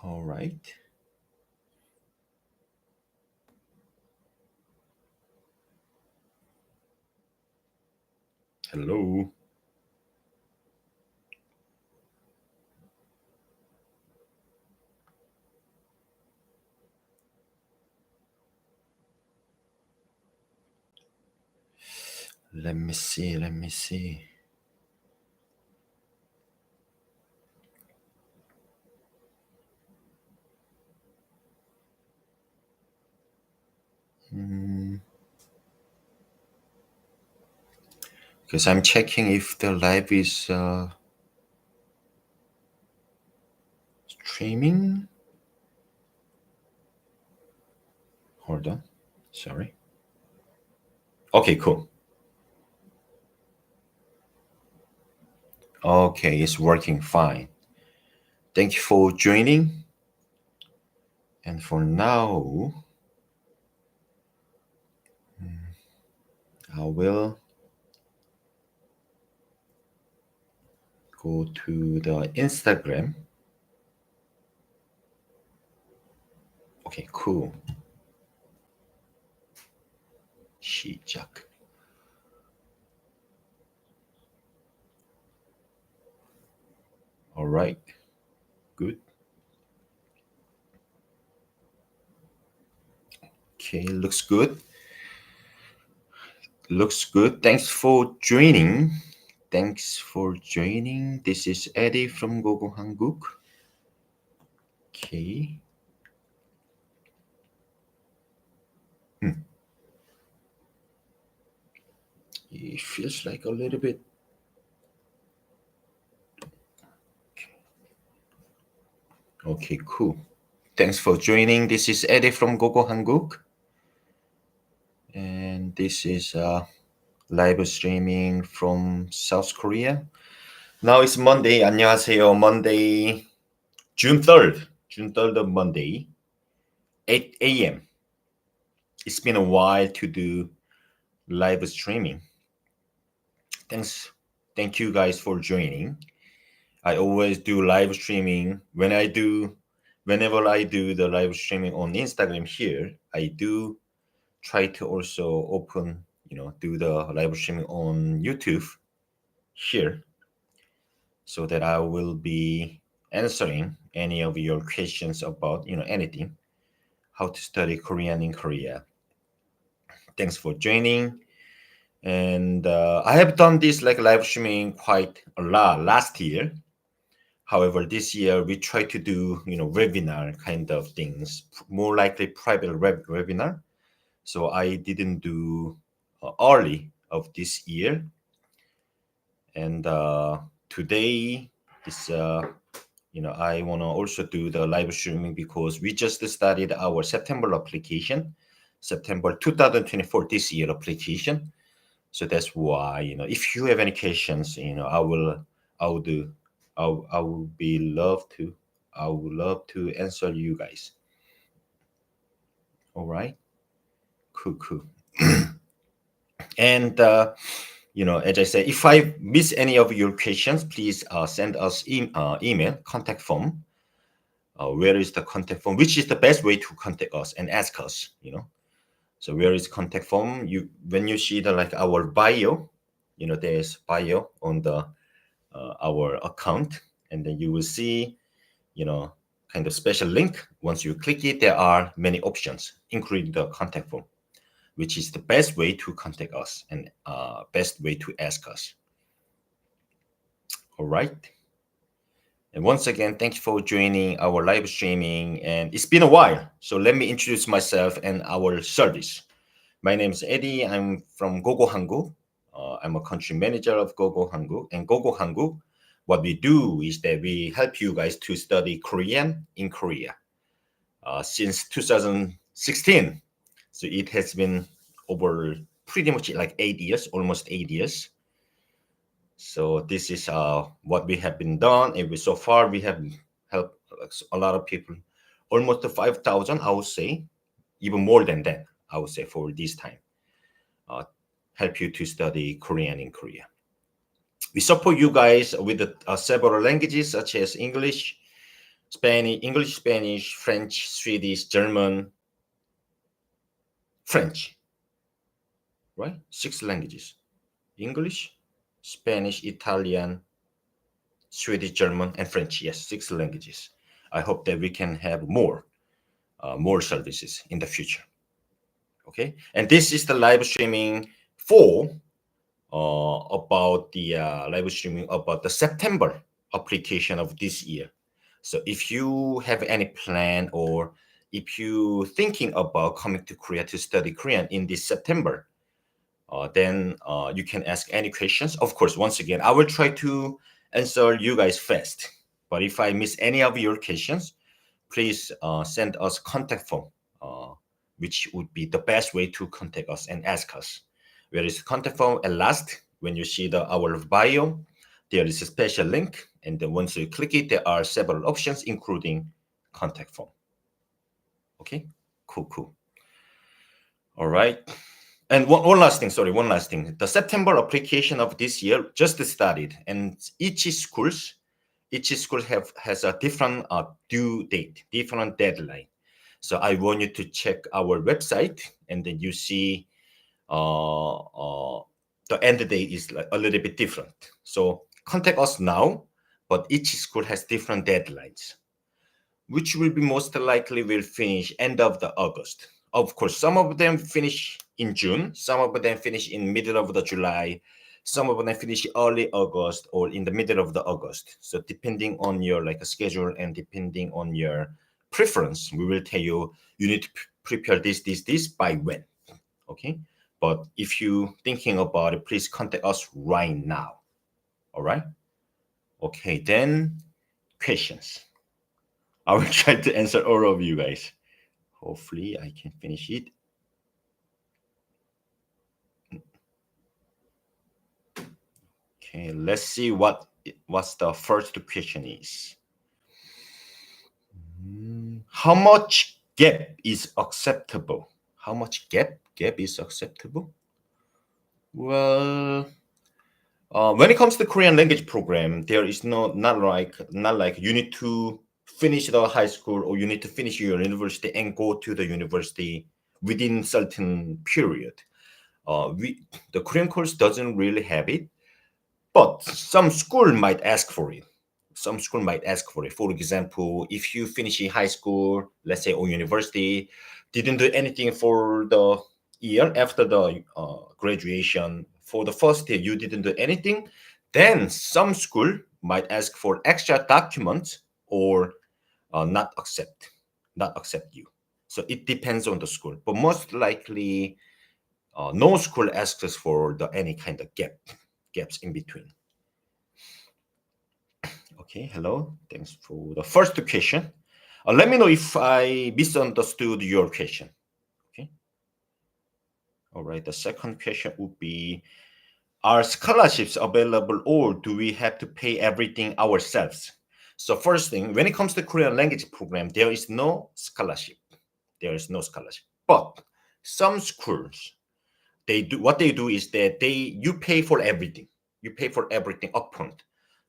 All right. Hello. Let me see. Let me see. Because I'm checking if the live is streaming. Hold on. Sorry. Okay, cool. Okay, it's working fine. Thank you for joining. And for now, I will go to the Instagram. Okay, cool. 시작. All right. Good. Okay, looks good. Looks good. Thanks for joining. Thanks for joining. This is Eddie from Gogo Hanguk. Okay. It feels like a little bit. Okay, cool. Thanks for joining. This is Eddie from Gogo Hanguk. And this is live streaming from South Korea. Now it's Monday. 안녕하세요. Monday, June 3rd. June 3rd of Monday, 8 a.m. It's been a while to do live streaming. Thank you guys for joining. I always do live streaming whenever I do the live streaming on Instagram here. I do try to also do the live streaming on YouTube here, so that I will be answering any of your questions about anything, how to study Korean in Korea. Thanks for joining. And I have done this like live streaming quite a lot last year. However, this year we try to do webinar kind of things, more likely private webinar. So I didn't do early of this year. And today is I want to also do the live streaming because we just started our September application, September 2024 this year application. So that's why if you have any questions, I would love to answer you guys. All right, cool. And as I said, if I miss any of your questions, please send us email contact form. Where is the contact form? Which is the best way to contact us and ask us? So where is contact form? When you see the our bio, there's bio on the our account, and then you will see kind of special link. Once you click it, there are many options, including the contact form, which is the best way to contact us and best way to ask us. All right. And once again, thank you for joining our live streaming. And it's been a while, so let me introduce myself and our service. My name is Eddie. I'm from Gogo Hanguk. I'm a country manager of Gogo Hanguk. And Gogo Hanguk, what we do is that we help you guys to study Korean in Korea since 2016. So it has been over pretty much like 8 years, almost 8 years. So this is what we have been done. And so far we have helped a lot of people, almost 5,000, I would say, even more than that, I would say, for this time. Help you to study Korean in Korea. We support you guys with several languages such as English, Spanish, English, Spanish, French, Swedish, German, French, right? 6 languages. English, Spanish, Italian, Swedish, German, and French. Yes, 6 languages. I hope that we can have more services in the future. Okay, and this is the live streaming for about the live streaming about the September application of this year. So if you have any plan or if you thinking about coming to Korea to study Korean in this September, then you can ask any questions. Of course, once again, I will try to answer you guys fast. But if I miss any of your questions, please send us contact form, which would be the best way to contact us and ask us. Where is the contact form? At last, when you see our bio, there is a special link, and then once you click it, there are several options, including contact form. Okay, cool. All right. And one last thing, the September application of this year just started, and each school has a different due date, different deadline. So I want you to check our website, and then you see the end date is like a little bit different. So contact us now, but each school has different deadlines, which will be most likely will finish end of the August. Of course, some of them finish in June, some of them finish in middle of the July, some of them finish early August or in the middle of the August. So depending on your like a schedule and depending on your preference, we will tell you you need to prepare this by when. Okay, but if you thinking about it, please contact us right now. All right. Okay, then questions. I will try to answer all of you guys. Hopefully I can finish it. Okay, let's see what's the first question is. How much gap is acceptable? How much gap is acceptable? Well, when it comes to Korean language program, there is not like you need to finish the high school or you need to finish your university and go to the university within certain period. The Korean course doesn't really have it, but some school might ask for it. For example, if you finish in high school, let's say, or university, didn't do anything for the year after the graduation, for the first year you didn't do anything, then some school might ask for extra documents or not accept you. So it depends on the school, but most likely no school asks us for any kind of gaps in between. Okay, hello. Thanks for the first question. Let me know if I misunderstood your question. Okay. All right. The second question would be, are scholarships available or do we have to pay everything ourselves? So first thing, when it comes to Korean language program, there is no scholarship. But some schools, what they do is that you pay for everything. You pay for everything upfront.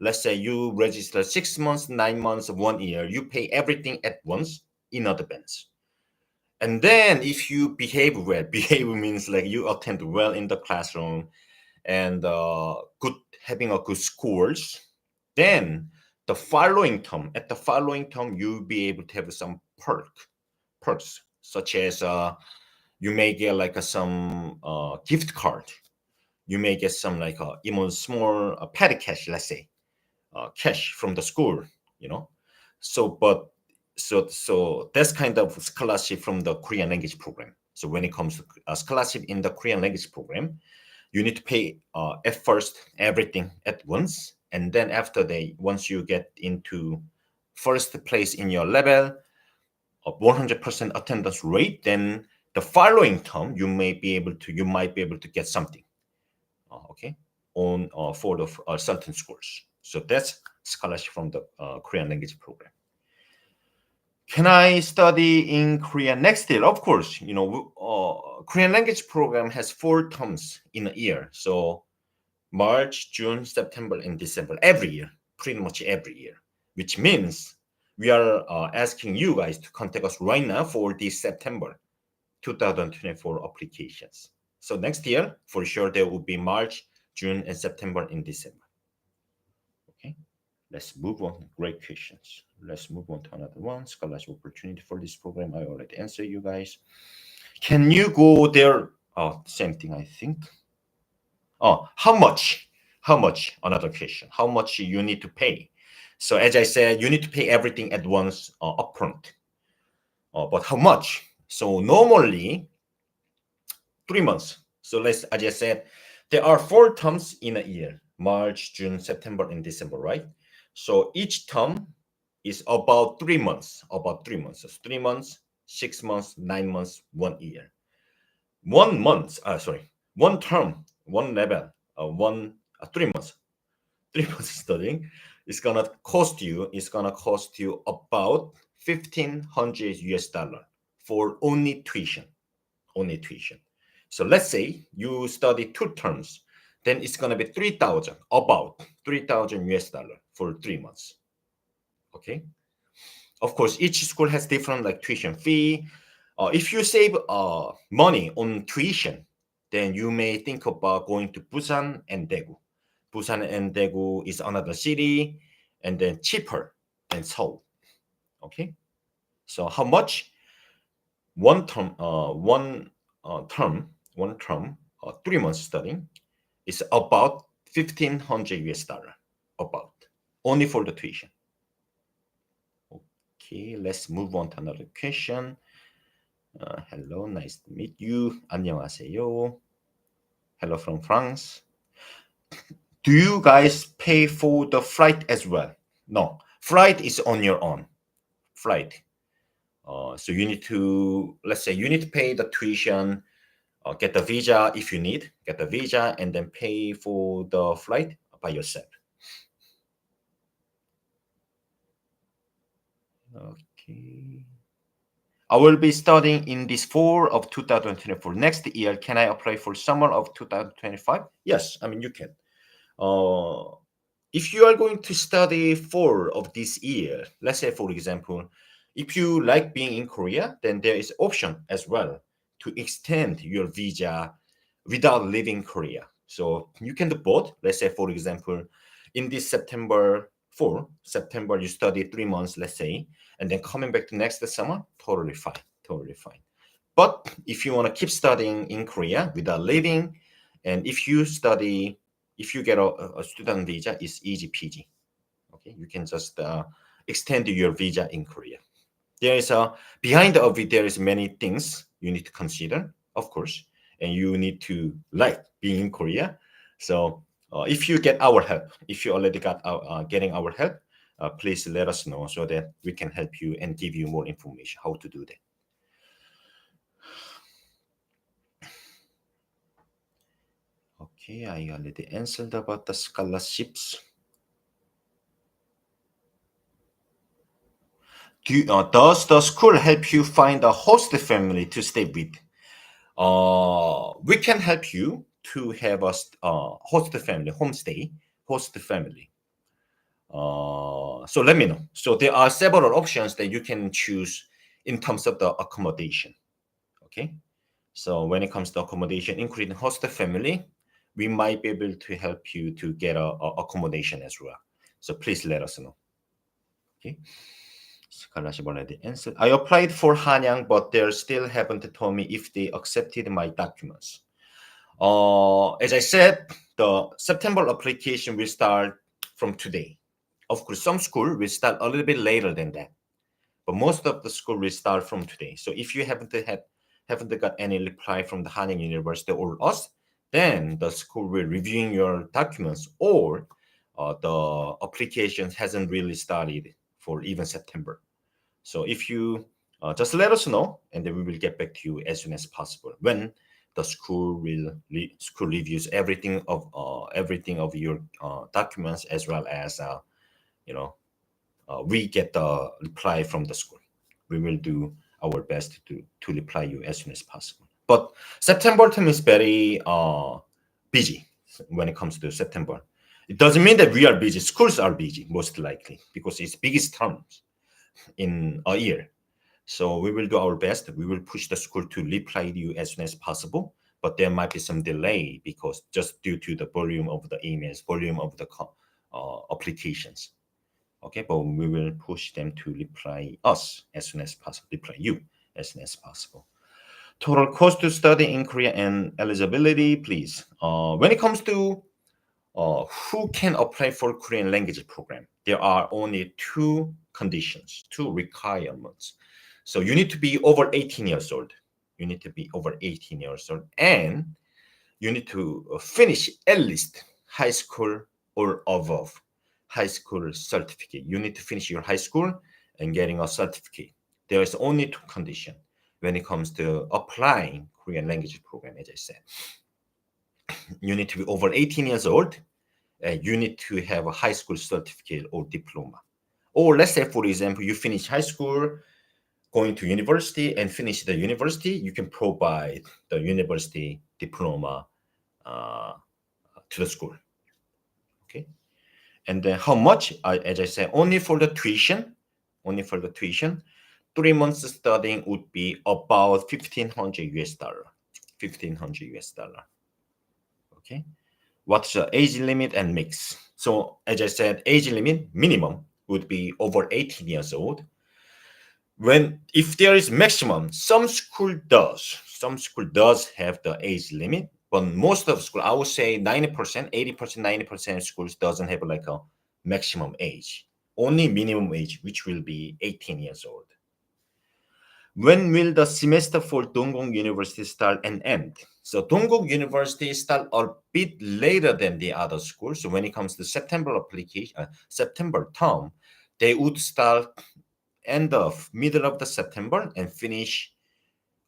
Let's say you register 6 months, 9 months, 1 year. You pay everything at once in advance. And then if you behave well, behave means like you attend well in the classroom and having a good scores, then the following term, you'll be able to have some perks, such as you may get like some gift card. You may get some like even small petty cash, let's say, cash from the school, So that's kind of scholarship from the Korean language program. So when it comes to a scholarship in the Korean language program, you need to pay at first everything at once, and then after once you get into first place in your level of 100% attendance rate, then the following term you might be able to get something, okay, on for the certain schools. So that's scholarship from the Korean language program. Can I study in Korea next year? Of course, Korean language program has 4 terms in a year. So March, June, September, and December, every year, pretty much every year, which means we are asking you guys to contact us right now for this September 2024 applications. So next year, for sure, there will be March, June, and September and December. Okay, let's move on. Great questions. Let's move on to another one. Scholarship opportunity for this program. I already answered you guys. Can you go there? Oh, same thing, I think. Oh, how much? How much? Another question. How much you need to pay? So as I said, you need to pay everything at once upfront. But how much? So normally 3 months. So let's, as I said, there are 4 terms in a year: March, June, September, and December, right? So each term is about 3 months. About 3 months. So 3 months, 6 months, 9 months, 1 year. 1 month. Sorry, one term, one level, 3 months. 3 months studying is gonna cost you. It's gonna cost you about $1,500 for only tuition. Only tuition. So let's say you study 2 terms, then it's gonna be 3,000, about $3,000 for 3 months. Okay. Of course, each school has different like tuition fee. If you save money on tuition, then you may think about going to Busan and Daegu. Busan and Daegu is another city, and then cheaper than Seoul. Okay, so how much? One term, 3 months studying is about $1,500 about only for the tuition. Okay, let's move on to another question. Hello, nice to meet you. 안녕하세요. Hello from France. Do you guys pay for the flight as well? No, flight is on your own. Flight. So you need to, let's say you need to pay the tuition, get the visa if you need, get the visa, and then pay for the flight by yourself. Okay. I will be studying in this fall of 2024. Next year, can I apply for summer of 2025? Yes, I mean, you can. If you are going to study fall of this year, let's say, for example, if you like being in Korea, then there is option as well to extend your visa without leaving Korea. So you can do both. Let's say, for example, in this September, you study 3 months, let's say, and then coming back to next summer, totally fine, totally fine. But if you want to keep studying in Korea without leaving, and if you get a student visa, it's easy peasy. Okay, you can just extend your visa in Korea. There is behind of it, there is many things you need to consider, of course, and you need to like being in Korea. So if you get our help, if you already got getting our help, please let us know so that we can help you and give you more information how to do that. Okay, I already answered about the scholarships. Does the school help you find a host family to stay with? We can help you to have a host family, homestay, host family. So let me know. So there are several options that you can choose in terms of the accommodation. Okay. So when it comes to accommodation, including host family, we might be able to help you to get a accommodation as well. So please let us know. Okay. Scholarship already answered. I applied for Hanyang, but they still haven't told me if they accepted my documents. As I said, the September application will start from today. Of course, some school will start a little bit later than that, but most of the school will start from today. So if you haven't got any reply from the Hanyang University or us, then the school will reviewing your documents, or the application hasn't really started for even September. So if you just let us know, and then we will get back to you as soon as possible when the school reviews everything of your documents, as well as we get the reply from the school. We will do our best to reply you as soon as possible. But September term is very busy when it comes to September. It doesn't mean that we are busy. Schools are busy, most likely, because it's biggest terms. in a year. So we will do our best. We will push the school to reply to you as soon as possible. But there might be some delay because just due to the volume of the emails, volume of the applications. Okay, but we will push them to reply us as soon as possible, reply you as soon as possible. Total cost to study in Korea and eligibility, please. When it comes to who can apply for Korean language program, there are only two conditions, two requirements. So you need to be over 18 years old. You need to be over 18 years old, and you need to finish at least high school or above. High school certificate. You need to finish your high school and getting a certificate. There is only two conditions when it comes to applying Korean language program, as I said. You need to be over 18 years old. You need to have a high school certificate or diploma. Or let's say, for example, you finish high school, going to university and finish the university, you can provide the university diploma to the school. Okay. And then how much? As I said, only for the tuition, 3 months studying would be about 1,500 US dollar. 1,500 US dollar. Okay. What's the age limit and mix? So as I said, age limit minimum would be over 18 years old. When if there is maximum, some school does have the age limit, but most of the school, I would say 90%, 80%, 90% of schools doesn't have like a maximum age, only minimum age, which will be 18 years old. When will the semester for Dongguk University start and end? So Dongguk University start a bit later than the other schools. So when it comes to September application, September term, they would start end of middle of the September and finish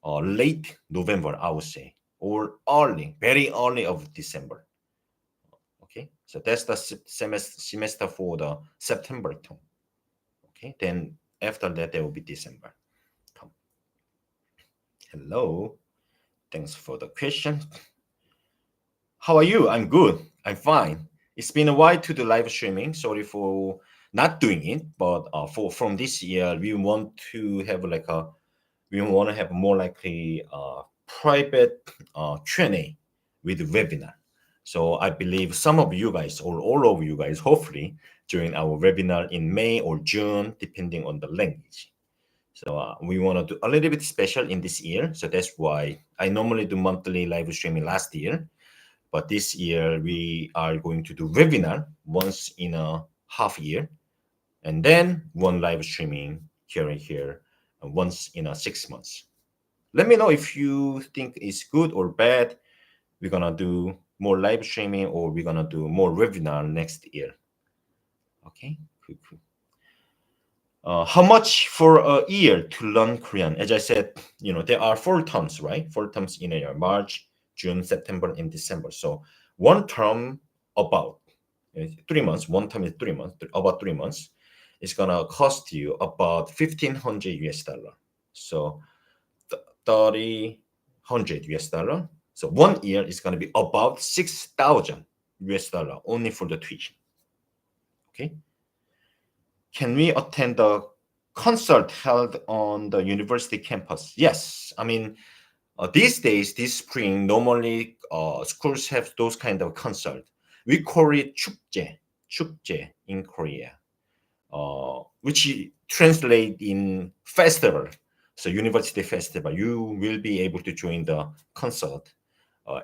late November, I would say, or early, very early of December. Okay, so that's the semester for the September term. Okay, then after that there will be December term. Hello, thanks for the question. How are you? I'm good. I'm fine. It's been a while to do live streaming. Sorry for not doing it, but for from this year we want to have like a more likely private Q&A with webinar. So I believe some of you guys or all of you guys hopefully join our webinar in May or June, depending on the language. So we want to do a little bit special in this year. So that's why I normally do monthly live streaming last year. But this year we are going to do webinar once in a half year, and then one live streaming here and here once in a 6 months. Let me know if you think it's good or bad. We're gonna do more live streaming or we're gonna do more webinar next year. Okay, cool. How much for a year to learn Korean? As I said, there are 4 terms, right? 4 terms in a year: March, June, September, and December. So one term about 3 months. One term is 3 months. About 3 months, it's gonna cost you about 1,500 US dollar. So 3,000 US dollar. So 1 year is gonna be about 6,000 US dollar only for the tuition. Okay. Can we attend the concert held on the university campus? Yes. I mean, these days, this spring, normally schools have those kind of concert. We call it 축제 in Korea, which translate in festival. So university festival, you will be able to join the concert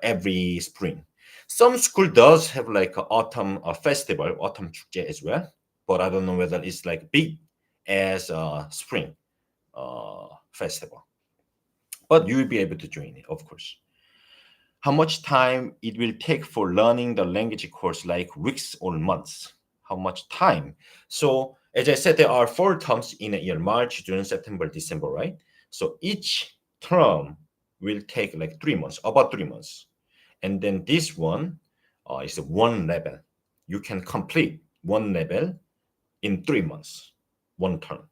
every spring. Some school does have like an autumn festival, autumn 축제 as well, but I don't know whether it's like big as a spring festival. But you will be able to join it, of course. How much time it will take for learning the language course, like weeks or months? How much time? So as I said, there are 4 terms in a year: March, June, September, December, right? So each term will take like 3 months, about 3 months. And then this one is one level. You can complete one level in 3 months, one term,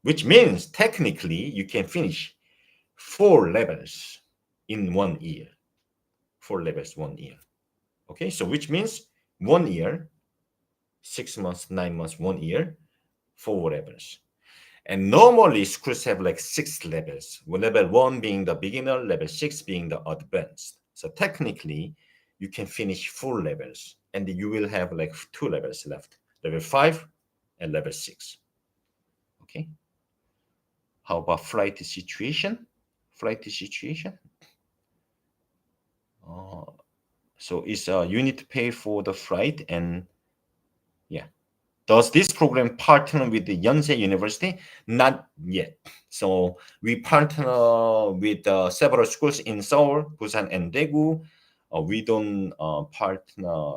which means technically you can finish 4 levels in 1 year. 4 levels 1 year. Okay, so which means 1 year, 6 months, 9 months, 1 year, 4 levels. And normally schools have like 6 levels. Well, level 1 being the beginner, level 6 being the advanced. So technically, you can finish 4 levels, and you will have like 2 levels left, level 5 and level 6. Okay. How about flight situation? Flight situation. Uh, so it's you need to pay for the flight, and yeah. Does this program partner with the Yonsei University? Not yet. So we partner with several schools in Seoul, Busan, and Daegu. We don't partner.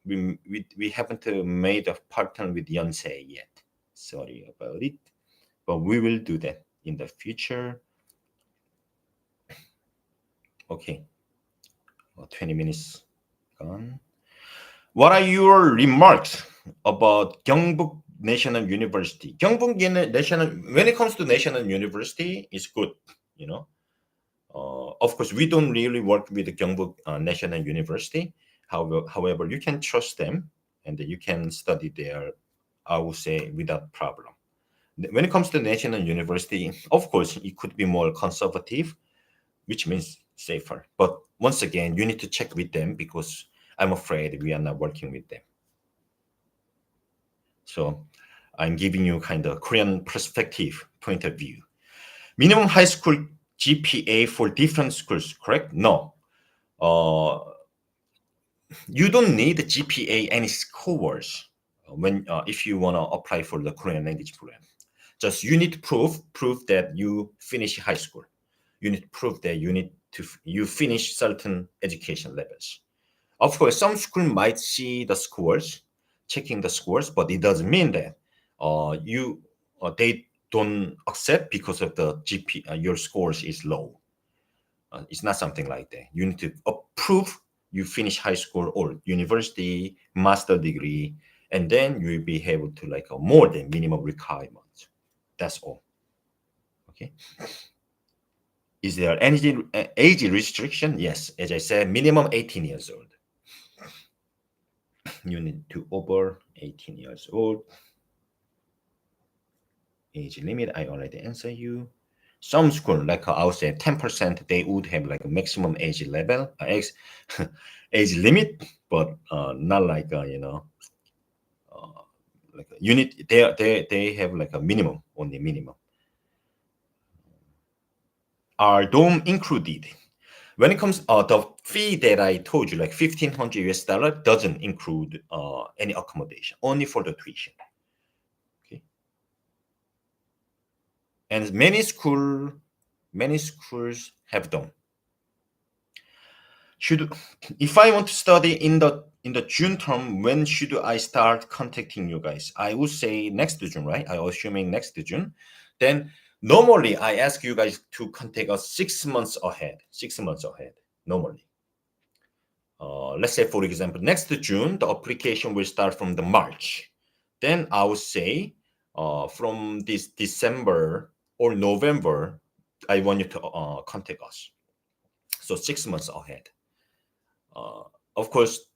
We haven't made a partner with Yonsei yet. Sorry about it, but we will do that in the future. Okay, 20 minutes gone. What are your remarks about Gyeongbuk National University? Gyeongbuk National, when it comes to National University, is good. You know, of course, we don't really work with the Gyeongbuk National University. However, you can trust them, and you can study there. I would say without problem. When it comes to National University, of course, it could be more conservative, which means safer. But once again, you need to check with them because I'm afraid we are not working with them. So I'm giving you kind of Korean perspective point of view. Minimum high school GPA for different schools, correct? No. Uh, you don't need GPA any scores when if you want to apply for the Korean language program. Just you need to prove that you finish high school. You need to prove that you finish certain education levels. Of course, some school might see the scores, checking the scores, but it doesn't mean that they don't accept because of the GP your scores is low. It's not something like that. You need to prove you finish high school or university, master degree, and then you will be able to like more than minimum requirements. That's all. Okay. Is there any age restriction? Yes, as I said, minimum 18 years old. You need to over 18 years old. Age limit, I already answered you. Some school, like I would say 10%, they would have like a maximum age level, age limit, but not like, like a unit, they have like a minimum, only minimum. Are dorm included? When it comes the fee that I told you, like $1,500 doesn't include any accommodation, only for the tuition. Okay. And many schools have dorm. If I want to study in the June term, when should I start contacting you guys? I would say next June, right? I assuming next June. Then normally I ask you guys to contact us 6 months ahead. 6 months ahead, normally. Let's say, for example, next June, the application will start from the March. Then I would say from this December or November, I want you to contact us. So 6 months ahead. Of course,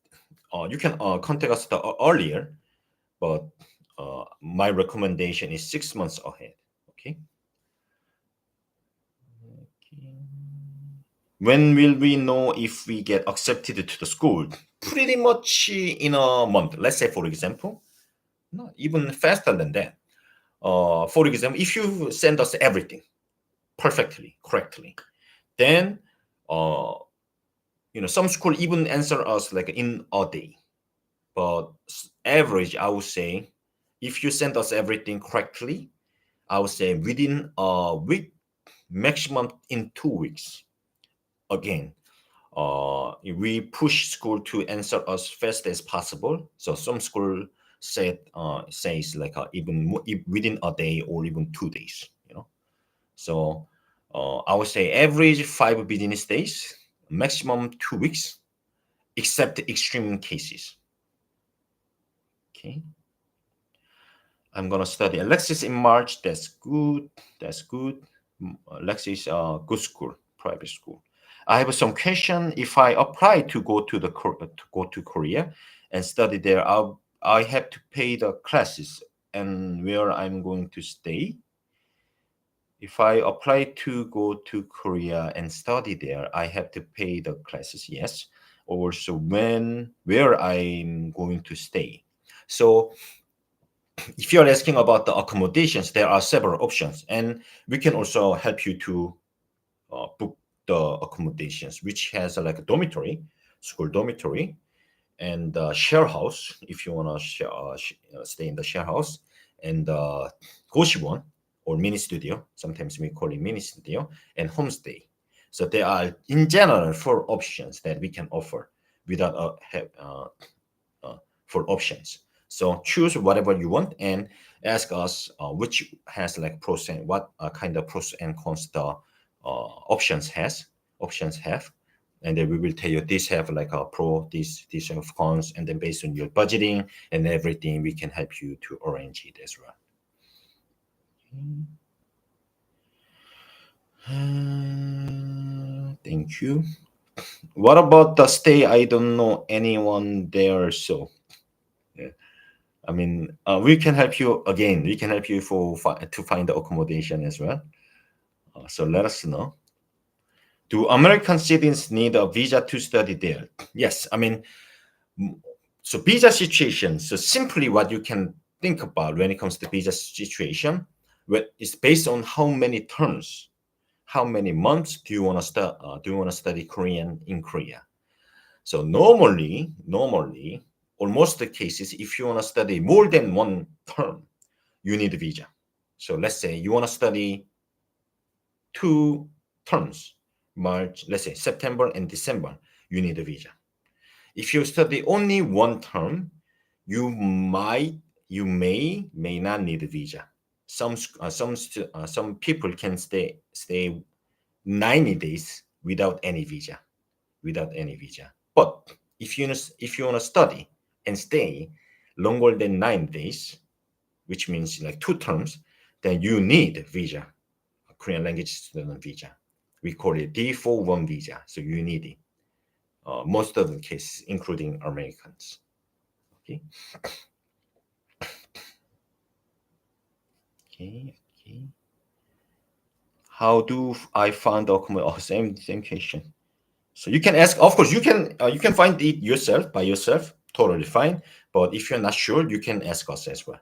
you can contact us earlier, but my recommendation is 6 months ahead. Okay. When will we know if we get accepted to the school? Pretty much in a month. Let's say, for example, not even faster than that. For example, if you send us everything perfectly, correctly, then some school even answer us like in a day. But average, I would say, if you send us everything correctly, I would say within a week, maximum in 2 weeks. Again, we push school to answer us fast as possible. So some school says like even within a day or even 2 days. So I would say average 5 business days, maximum 2 weeks, except extreme cases. Okay. I'm gonna study Alexis in March. That's good. That's good. Alexis, good school, private school. I have some question. If I apply to go to Korea and study there, I have to pay the classes. and where I'm going to stay. If I apply to go to Korea and study there, I have to pay the classes, yes. Also, where I'm going to stay. So if you're asking about the accommodations, there are several options, and we can also help you to book the accommodations, which has like a dormitory, school dormitory, and share house if you want to stay in the share house, and goshibon or mini studio. Sometimes we call it mini studio, and homestay. So there are in general four options that we can offer without for options. So choose whatever you want and ask us which has like pros and what kind of pros and cons the options have, and then we will tell you this have like a pro, this have cons, and then based on your budgeting and everything, we can help you to arrange it as well. Thank you. What about the stay? I don't know anyone there, so yeah. I mean, we can help you again. We can help you to find the accommodation as well. So let us know. Do American citizens need a visa to study there? Yes. I mean, so visa situation. So simply what you can think about when it comes to visa situation, it's based on how many terms, how many months do you want to do you want to study Korean in Korea? So normally, on most of the cases, if you want to study more than one term, you need a visa. So let's say you want to study 2 terms, March, let's say September and December, you need a visa. If you study only one term, you may not need a visa. Some people can stay 90 days without any visa, But if you want to study and stay longer than 9 days, which means like 2 terms, then you need visa, a Korean language student visa. We call it D41 visa. So you need it. Most of the cases, including Americans. Okay. Okay. How do I find the document? Oh, same question. So you can ask. Of course, you can find it yourself by yourself. Totally fine. But if you're not sure, you can ask us as well.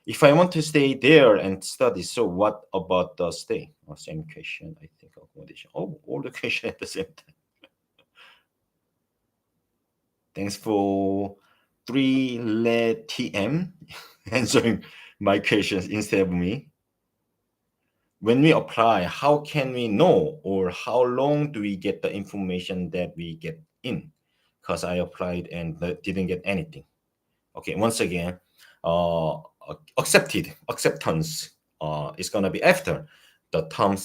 If I want to stay there and study, so what about the stay? Oh, same question. I think accommodation. Oh, all the question at the same time. Thanks for 3 TM answering my questions instead of me. When we apply, how can we know, or how long do we get the information that we get in? Because I applied and didn't get anything. Okay, once again, acceptance is gonna be after the term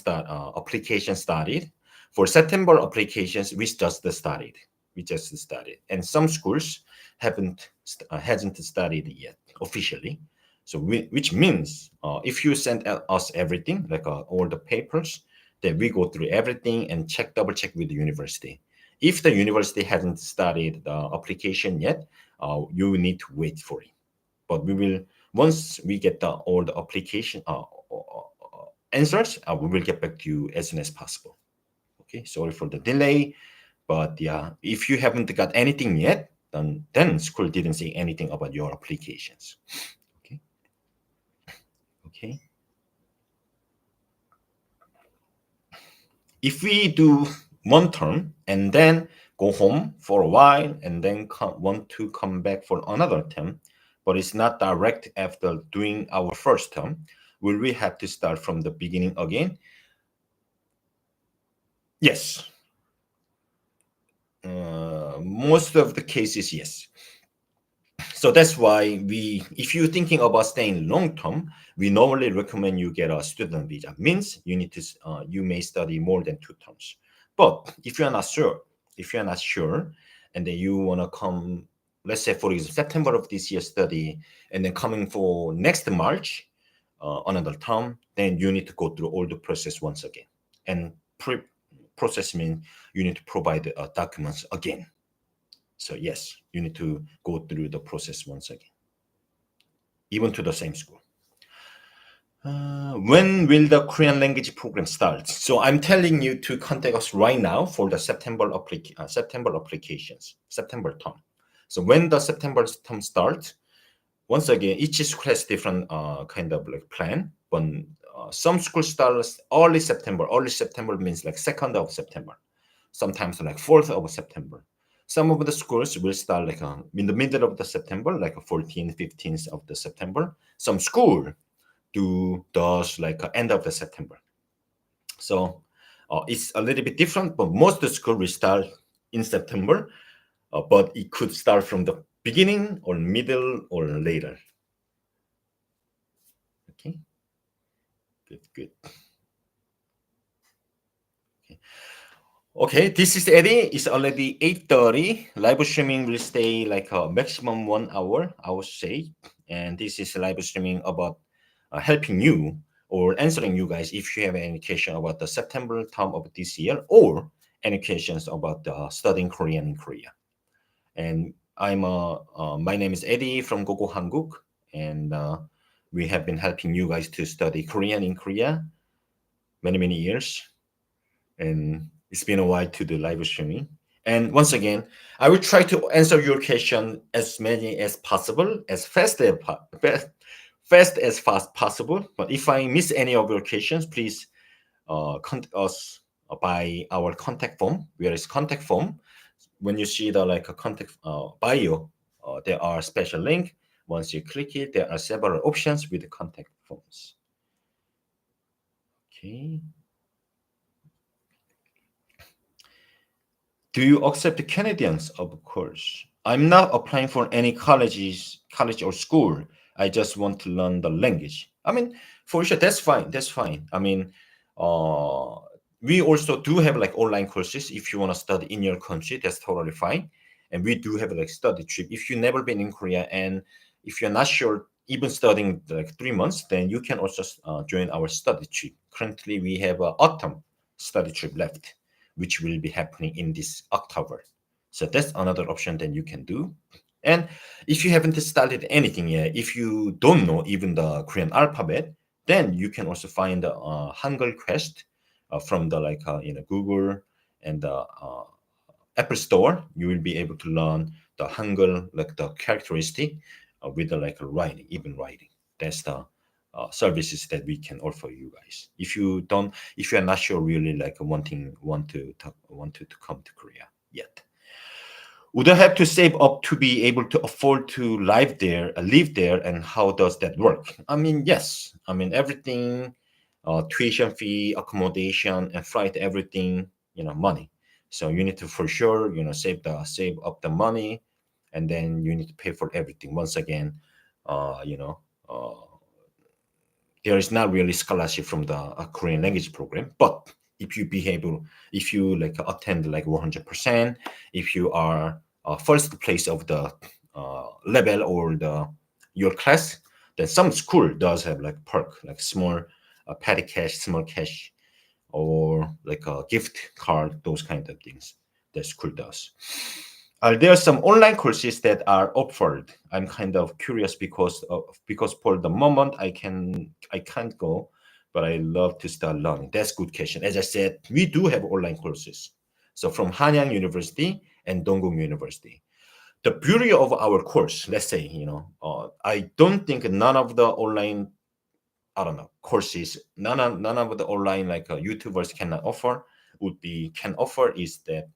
application started. For September applications, we just started, and some schools hasn't started yet officially. So which means if you send us everything, like all the papers, then we go through everything and double check with the university. If the university hasn't started the application yet, you need to wait for it. But we will, once we get all the application answers, we will get back to you as soon as possible. Okay, sorry for the delay, but yeah, if you haven't got anything yet, then school didn't say anything about your applications. Okay. Okay. If we do one term and then go home for a while and then want to come back for another term, but it's not direct after doing our first term, will we have to start from the beginning again? Yes. Most of the cases, yes. So that's why if you're thinking about staying long term, we normally recommend you get a student visa. Means you may study more than 2 terms. But if you're not sure, and then you want to come, let's say for example September of this year study, and then coming for next March, another term, then you need to go through all the process once again. And process means you need to provide documents again. So yes, you need to go through the process once again. even to the same school. When will the Korean language program start? So I'm telling you to contact us right now for the September applications, September term. So when the September term starts, once again, each school has different kind of like plan. But some schools start early September. Early September means like 2nd of September, sometimes like 4th of September. Some of the schools will start like in the middle of the September, like 14th, 15th of the September. Some school do those like end of the September. So it's a little bit different, but most of the school will start in September, but it could start from the beginning or middle or later. Okay, good, good. Okay. Okay, this is Eddie. It's already 8:30. Live streaming will stay like a maximum 1 hour, I would say. And this is live streaming about helping you or answering you guys if you have any question about the September term of this year or any questions about studying Korean in Korea. And my name is Eddie from Gogo Hanguk, and we have been helping you guys to study Korean in Korea many years, and it's been a while to do live streaming. And once again, I will try to answer your question as many as possible, as fast as fast possible. But if I miss any of your questions, please contact us by our contact form. Where is contact form? When you see the like a contact bio, there are special link. Once you click it, there are several options with the contact forms. Okay. Do you accept Canadians? Of course. I'm not applying for any college or school. I just want to learn the language. I mean, for sure, that's fine. That's fine. I mean, uh, we also do have like online courses. If you want to study in your country, that's totally fine. And we do have like study trip. If you've never been in Korea and if you're not sure, even studying like 3 months, then you can also join our study trip. Currently, we have an autumn study trip left, which will be happening in this October. So that's another option that you can do. And if you haven't started anything yet, if you don't know even the Korean alphabet, then you can also find the Hangul Quest from the like Google and the Apple Store. You will be able to learn the Hangul like the characteristic with the like writing, even writing. That's the services that we can offer you guys. If you are not sure really like want to come to Korea yet, would I have to save up to be able to afford to live there, and how does that work? I mean, yes. I mean, everything, tuition fee, accommodation, and flight, everything, money. So you need to for sure, save up the money, and then you need to pay for everything. Once again, uh, you know, uh, there is not really scholarship from the Korean language program, but if you like attend like 100%, if you are first place of the level or the your class, then some school does have like perk, like small petty cash, small cash, or like a gift card, those kind of things that school does. Are there some online courses that are offered? I'm kind of curious because for the moment I can't go, but I love to start learning. That's good question. As I said, we do have online courses. So from Hanyang University and Dongguk University. The beauty of our course, let's say, I don't think none of the online, I don't know, courses, none of the online like YouTubers can offer is that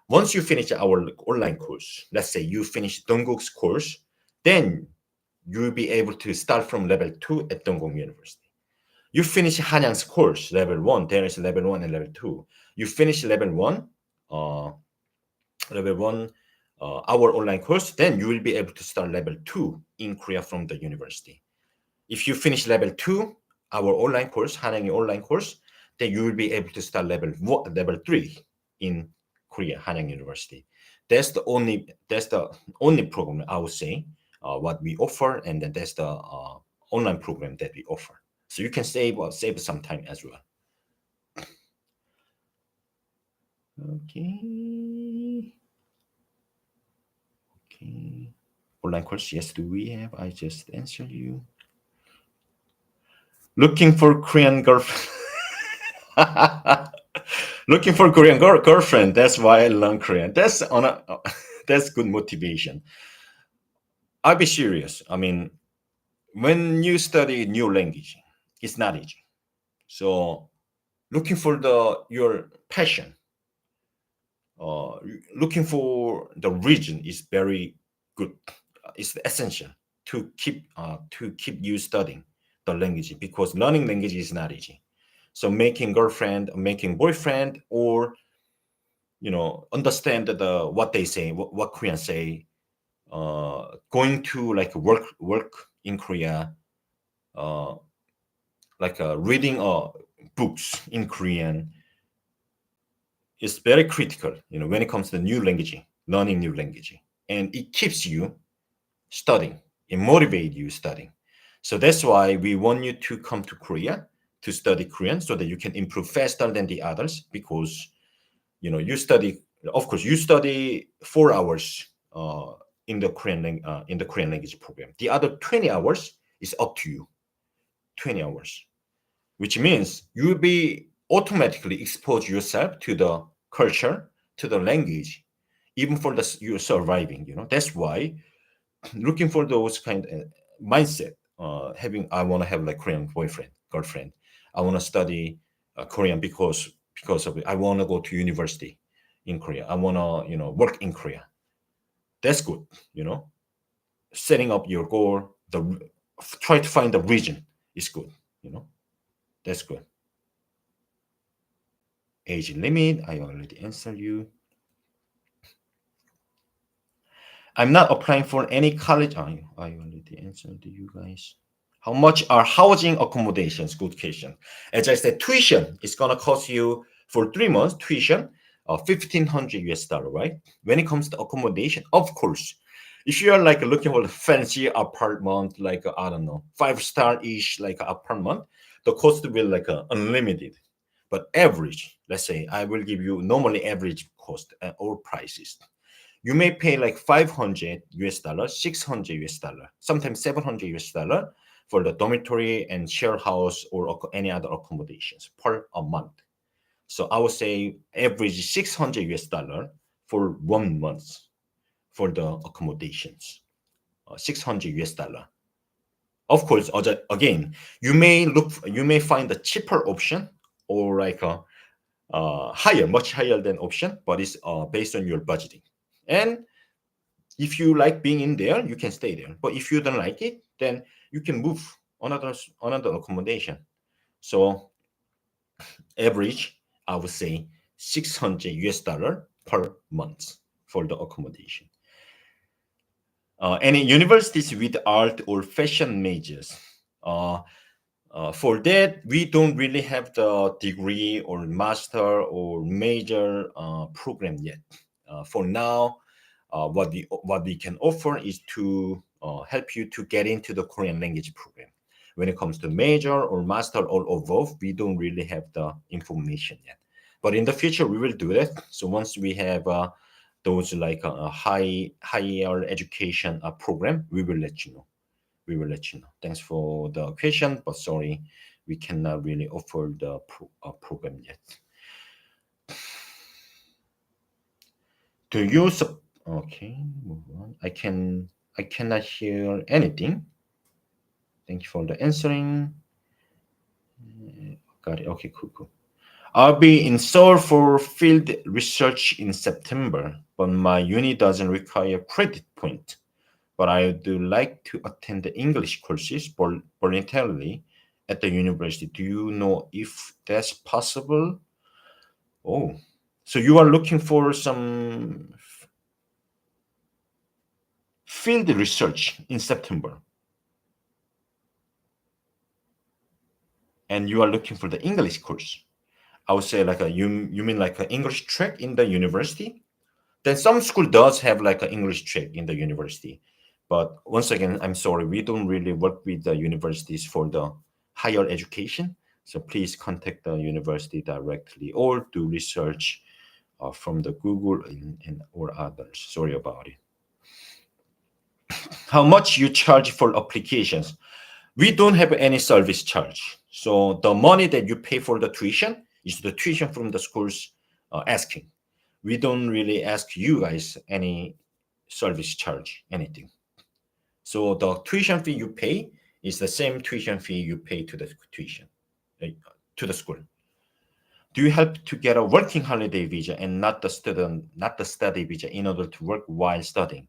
once you finish our online course, let's say you finish Dongguk's course, then you'll be able to start from level 2 at Dongguk University. You finish Hanyang's course, level 1, there is level 1 and level 2. You finish uh, level 1, our online course, then you will be able to start level 2 in Korea from the university. If you finish level 2, our online course, Hanang online course, then you will be able to start level 3 in Korea, Hanang University. That's the only program I would say what we offer, and then that's the online program that we offer. So you can save some time as well. Okay. Okay. Online course? Yes, do we have? I just answered you. Looking for Korean girlfriend. Looking for Korean girlfriend. That's why I learn Korean. That's on a that's good motivation. I'll be serious. I mean, when you study new language, it's not easy. So looking for the your passion, uh, looking for the region is very good. It's essential to keep you studying the language because learning language is not easy. So making girlfriend, making boyfriend, or understand the what they say, what Korean say, going to like work in Korea, uh, like reading books in Korean is very critical. When it comes to new language, learning new language, and it keeps you studying, it motivates you studying. So that's why we want you to come to Korea to study Korean so that you can improve faster than the others because you study, of course you study 4 hours in the in the Korean language program. The other 20 hours is up to you. 20 hours, which means you will be automatically expose yourself to the culture, to the language, even for you surviving. That's why looking for those kind of mindset, having I want to have like Korean boyfriend, girlfriend. I want to study Korean because of it. I want to go to university in Korea. I want to work in Korea. That's good. Setting up your goal, try to find the region is good. That's good. Age limit, I already answered you. I'm not applying for any college. I already answered you guys. How much are housing accommodations? Good question. As I said, tuition is gonna cost you for 3 months. Tuition, 1,500 US dollar, right? When it comes to accommodation, of course, if you are like looking for a fancy apartment, like I don't know, 5-star ish like apartment, the cost will like unlimited. But average, let's say, I will give you normally average cost or prices. You may pay like 500 US dollar, 600 US dollar, sometimes 700 US dollar for the dormitory and share house or any other accommodations per a month. So I would say average 600 US dollar for 1 month for the accommodations, 600 US dollar. Of course, again, you may find a cheaper option or like a much higher than option, but it's based on your budgeting. And if you like being in there, you can stay there. But if you don't like it, then you can move another accommodation. So average, I would say 600 US dollar per month for the accommodation. Any universities with art or fashion majors. Uh, for that, we don't really have the degree or master or major program yet. For now, what we can offer is to help you to get into the Korean language program. When it comes to major or master or above, we don't really have the information yet. But in the future, we will do that. So once we have those like a higher education program, we will let you know. We will let you know. Thanks for the question, but sorry, we cannot really offer the program yet. Do you okay, move on. I cannot hear anything. Thank you for the answering. Got it. Okay, cool. I'll be in Seoul for field research in September, but my uni doesn't require credit point. But I do like to attend the English courses voluntarily at the university. Do you know if that's possible? Oh, so you are looking for some field research in September, and you are looking for the English course. I would say like you mean like an English track in the university? Then some school does have like an English track in the university. But once again, I'm sorry, we don't really work with the universities for the higher education. So please contact the university directly or do research from the Google and or others. Sorry about it. How much you charge for applications? We don't have any service charge. So the money that you pay for the tuition is the tuition from the schools asking. We don't really ask you guys any service charge, anything. So the tuition fee you pay is the same tuition fee you pay to the tuition, uh, to the school. Do you help to get a working holiday visa and not the study visa in order to work while studying?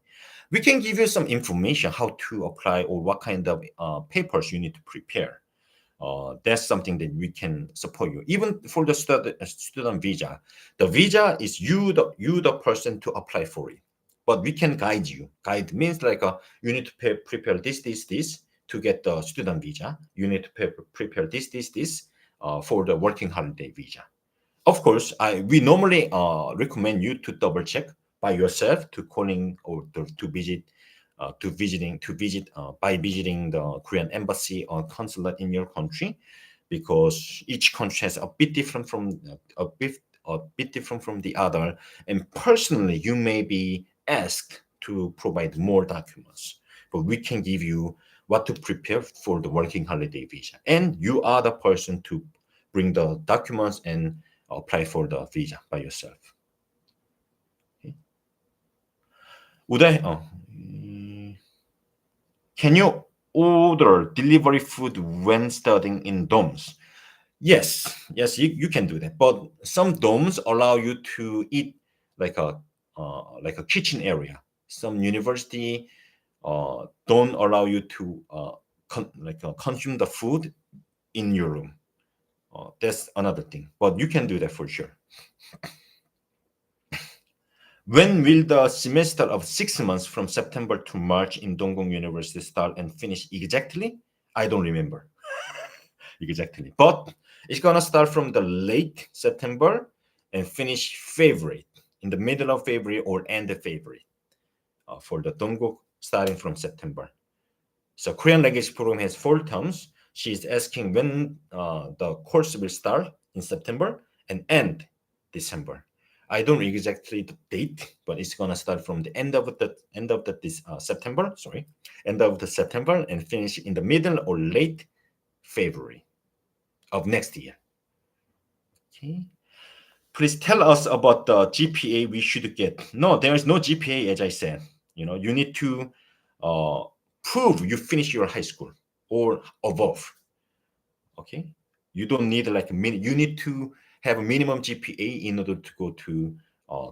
We can give you some information how to apply or what kind of papers you need to prepare. That's something that we can support you. Even for the student visa, the visa is you the person to apply for it. But we can guide you. Guide means like you need to prepare this to get the student visa. You need to prepare this for the working holiday visa. Of course, we normally recommend you to double check by yourself to calling or to visit by visiting the Korean embassy or consulate in your country, because each country has a bit different from the other, and personally you may be asked to provide more documents, but we can give you what to prepare for the working holiday visa, and you are the person to bring the documents and apply for the visa by yourself. Okay. Uday, can you order delivery food when studying in dorms? Yes, you can do that. But some dorms allow you to eat like a kitchen area. Some university don't allow you to consume the food in your room. That's another thing. But you can do that for sure. When will the semester of 6 months from September to March in Donggong University start and finish exactly? I don't remember exactly, but it's gonna start from the late September and finish February, in the middle of February or end of February, for the Dongguk starting from September. So Korean language program has 4 terms. She's asking when the course will start in September and end December. I don't know exactly the date, but it's gonna start from the end of the this September. Sorry, end of the September and finish in the middle or late February of next year. Okay. Please tell us about the GPA we should get. No, there is no GPA, as I said. You need to uh, prove you finish your high school or above. Okay, you don't need like you need to have a minimum GPA in order to go to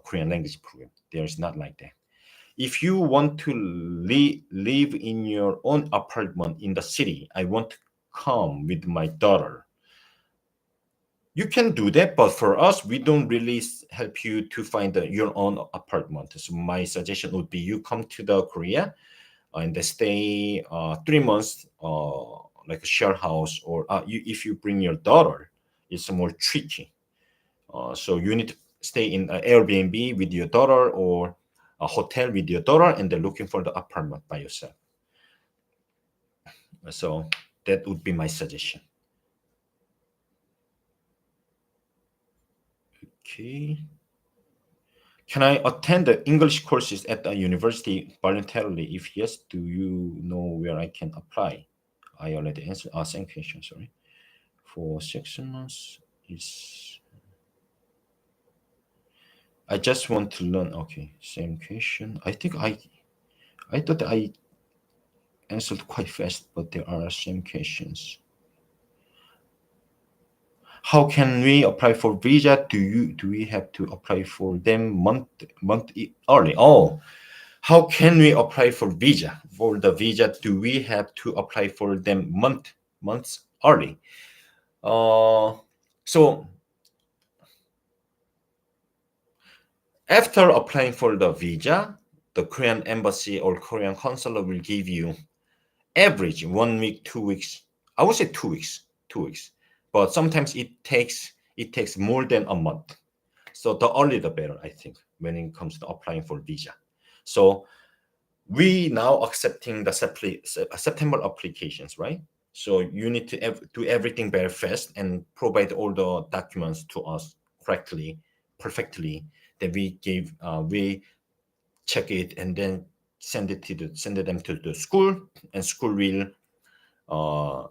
Korean language program. There is not like that. If you want to live in your own apartment in the city, I want to come with my daughter. You can do that, but for us, we don't really help you to find your own apartment. So my suggestion would be you come to the Korea and stay 3 months, like a share house, or if you bring your daughter, it's more tricky. So you need to stay in an Airbnb with your daughter or a hotel with your daughter, and then looking for the apartment by yourself. So that would be my suggestion. Okay. Can I attend the English courses at the university voluntarily? If yes, do you know where I can apply? I already answered. Same question. Sorry. For 6 months is. I just want to learn. Okay, same question. I think I thought I answered quite fast, but there are same questions. How can we apply for visa? Do we have to apply for them month early? Oh, how can we apply for visa? For the visa, do we have to apply for them months early? So after applying for the visa, the Korean embassy or Korean consulate will give you average 1 week, 2 weeks. I would say 2 weeks, 2 weeks. But sometimes it takes more than a month. So the earlier the better, I think, when it comes to applying for visa. So we now accepting the September applications, right? So you need to do everything very fast and provide all the documents to us correctly, perfectly. That we check it, and then send them to the school, and school will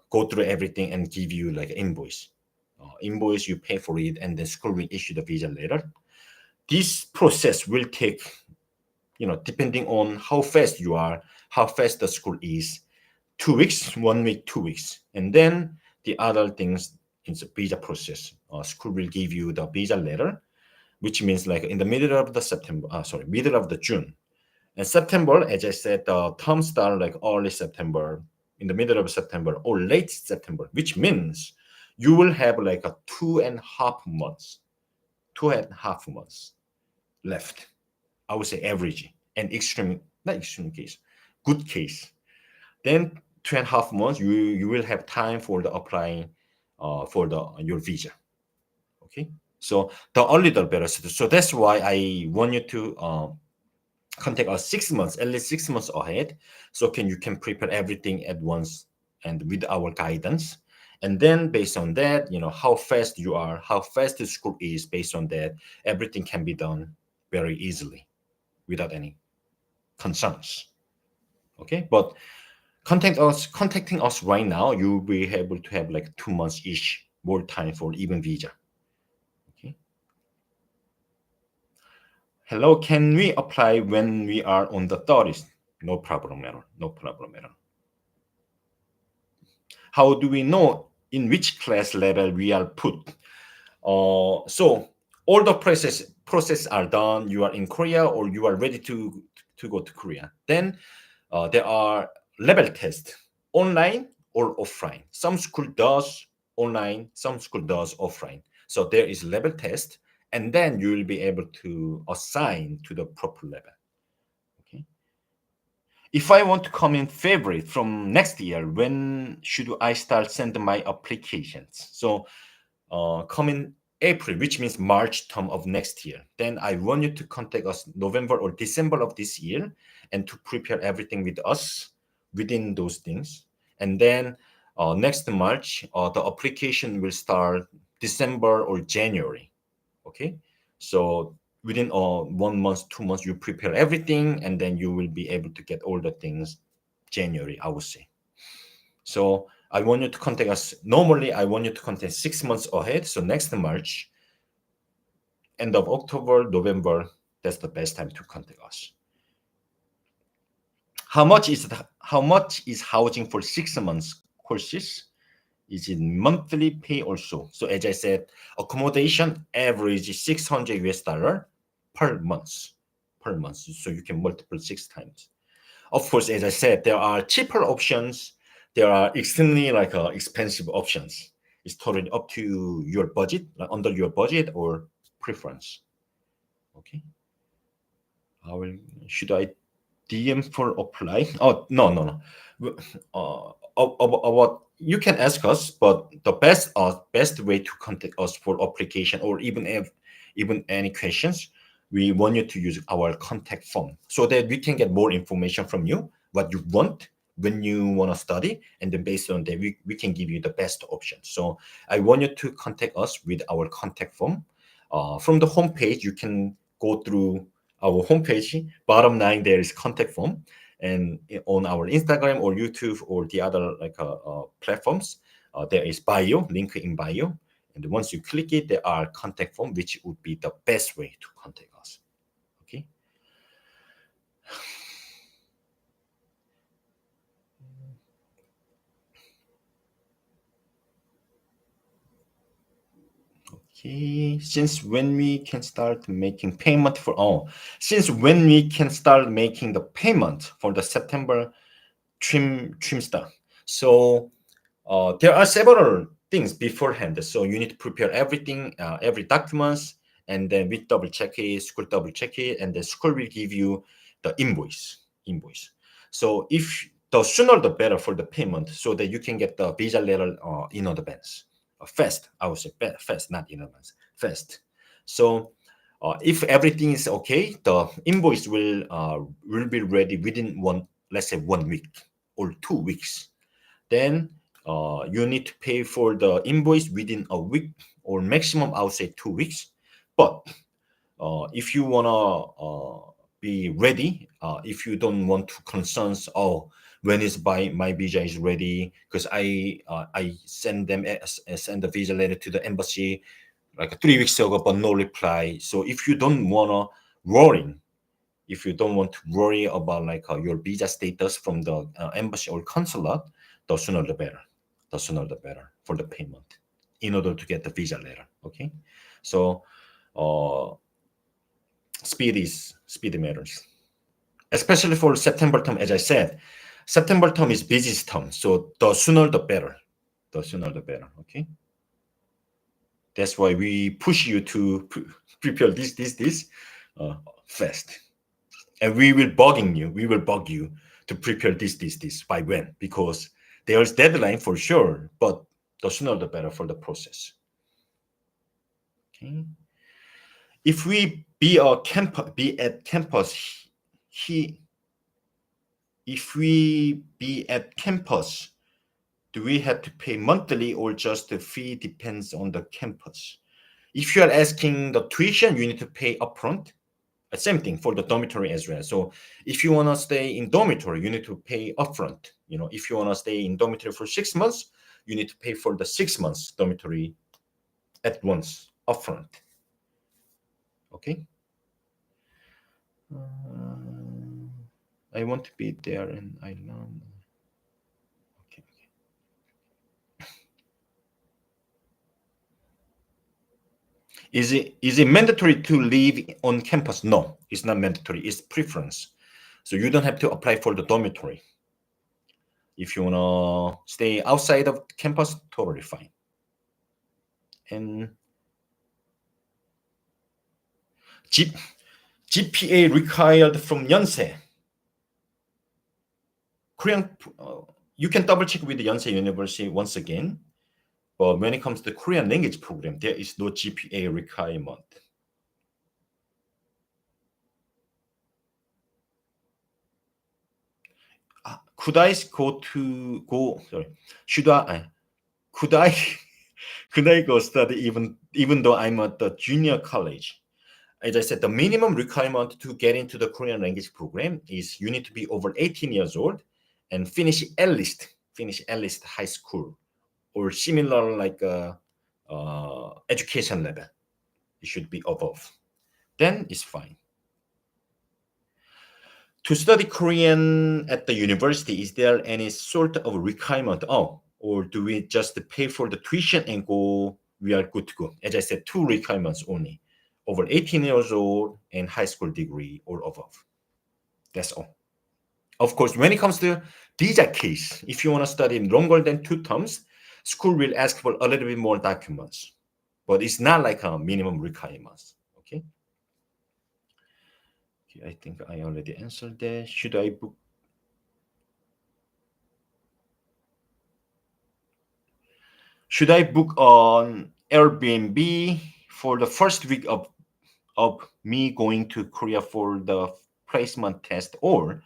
go through everything and give you like invoice. Invoice, you pay for it, and the school will issue the visa letter. This process will take, depending on how fast you are, how fast the school is, 2 weeks, 1 week, 2 weeks, and then the other things is the visa process. School will give you the visa letter, which means like in the middle of the middle of the June. And September, as I said, the term start like early September, in the middle of September or late September, which means you will have like a 2.5 months, 2.5 months left. I would say average and extreme, not extreme case, good case. Then 2.5 months, you will have time for the applying for the your visa. Okay, so the earlier the better. So that's why I want you to contact us 6 months, at least 6 months ahead, so you can prepare everything at once and with our guidance. And then based on that, how fast you are, how fast the school is, based on that, everything can be done very easily without any concerns. Okay, but contacting us right now, you'll be able to have like 2 months each more time for even visa. Okay. Hello, can we apply when we are on the 30th? No problem at all. No problem at all. How do we know in which class level we are put? So all the process are done. You are in Korea or you are ready to go to Korea. Then there are level tests, online or offline. Some school does online, some school does offline. So there is level test, and then you will be able to assign to the proper level. Okay. If I want to come in February from next year, when should I start sending my applications? So come in April, which means March term of next year. Then I want you to contact us November or December of this year and to prepare everything with us within those things. And then next March, the application will start December or January. Okay, so within 1 month, 2 months, you prepare everything, and then you will be able to get all the things January, I would say. So I want you to contact us. Normally, I want you to contact 6 months ahead. So next March, end of October, November, that's the best time to contact us. How much is housing for 6 months courses? Is it monthly pay also? So as I said, accommodation average is 600 US dollar per month. So you can multiple 6 times. Of course, as I said, there are cheaper options. There are extremely expensive options. It's totally up to your budget, like under your budget or preference. Okay. Should I DM for apply? Oh, no. What you can ask us, but the best way to contact us for application, or even any questions, we want you to use our contact form so that we can get more information from you, what you want when you want to study, and then based on that, we can give you the best option. So I want you to contact us with our contact form. From the homepage, you can go through our homepage. Bottom line, there is contact form, and on our Instagram or YouTube or the other platforms, there is bio, link in bio, and once you click it, there are contact form, which would be the best way to contact us. Okay. Okay, since when we can start making payment for since when we can start making the payment for the September trim stuff. So there are several things beforehand. So you need to prepare everything, every documents, and then we double check it, school double check it, and the school will give you the invoice. So if the sooner the better for the payment, so that you can get the visa letter in advance. Fast, I would say fast, not in advance, fast. So if everything is okay, the invoice will be ready within let's say 1 week or 2 weeks. Then you need to pay for the invoice within a week, or maximum I would say 2 weeks. But if you wanna be ready. If you don't want to concerns, oh, when is my visa is ready? Because I send them send the visa letter to the embassy like 3 weeks ago, but no reply. So if you don't wanna worry, if you don't want to worry about like your visa status from the embassy or consulate, the sooner the better. The sooner the better for the payment, in order to get the visa letter. Okay, so uh, speed matters, especially for September term. As I said, September term is busiest term, so the sooner the better. The sooner the better. Okay, that's why we push you to prepare this fast. And we will bug you to prepare this by when, because there's deadline for sure, but the sooner the better for the process. Okay, if we be at campus, he if we be at campus, do we have to pay monthly or just the fee depends on the campus? If you are asking the tuition, you need to pay upfront. Same thing for the dormitory as well. So if you want to stay in dormitory, you need to pay upfront. If you want to stay in dormitory for 6 months, you need to pay for the 6 months dormitory at once upfront. Okay. I want to be there, and I learn. Okay. Is it mandatory to live on campus? No, it's not mandatory. It's preference. So you don't have to apply for the dormitory. If you wanna stay outside of campus, totally fine. And GPA required from Yonsei. Korean, you can double check with the Yonsei University once again. But when it comes to the Korean language program, there is no GPA requirement. Could I go to go? Sorry, should I? Could I? Could I go study even though I'm at the junior college? As I said, the minimum requirement to get into the Korean language program is you need to be over 18 years old and finish at least high school or similar like education level. It should be above. Then it's fine. To study Korean at the university, is there any sort of requirement? Oh, or do we just pay for the tuition and go? We are good to go. As I said, two requirements only: over 18 years old and high school degree or above. That's all. Of course, when it comes to visa case, if you want to study longer than 2 terms, school will ask for a little bit more documents, but it's not like a minimum requirements. Okay. I think I already answered that. Should I book? Should I book on Airbnb for the first week of me going to Korea for the placement test, or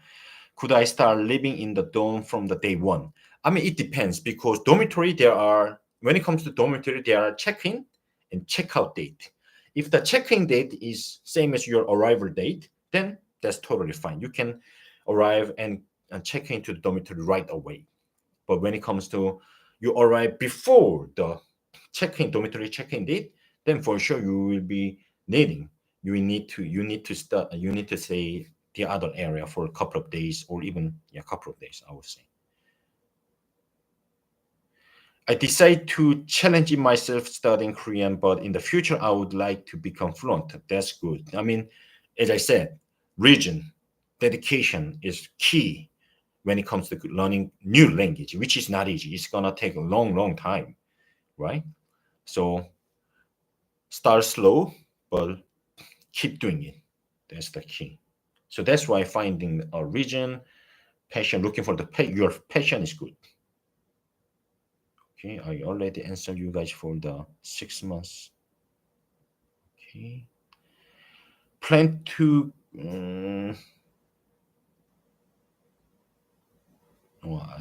could I start living in the dorm from the day one? I mean, it depends, because dormitory, when it comes to dormitory, there are check-in and check-out date. If the check-in date is same as your arrival date, then that's totally fine. You can arrive and check into the dormitory right away. But when it comes to you arrive before the dormitory check-in date, then for sure you will be needing you need to stay the other area for a couple of days, or even a couple of days, I would say. I decide to challenge myself studying Korean, but in the future I would like to become fluent. That's good. I mean, as I said, region, dedication is key when it comes to learning new language, which is not easy. It's gonna take a long time, right? So start slow, but keep doing it. That's the key. So that's why finding a region, passion, looking for your passion is good. Okay, I already answered you guys for the 6 months. Okay. Plan to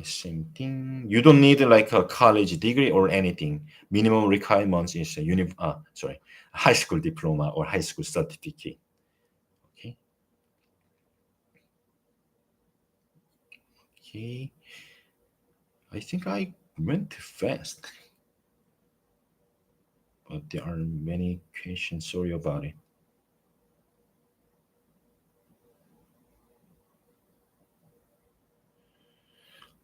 same thing. You don't need like a college degree or anything. Minimum requirements is a high school diploma or high school certificate. Okay. Okay. I think I went too fast, but there are many questions. Sorry about it.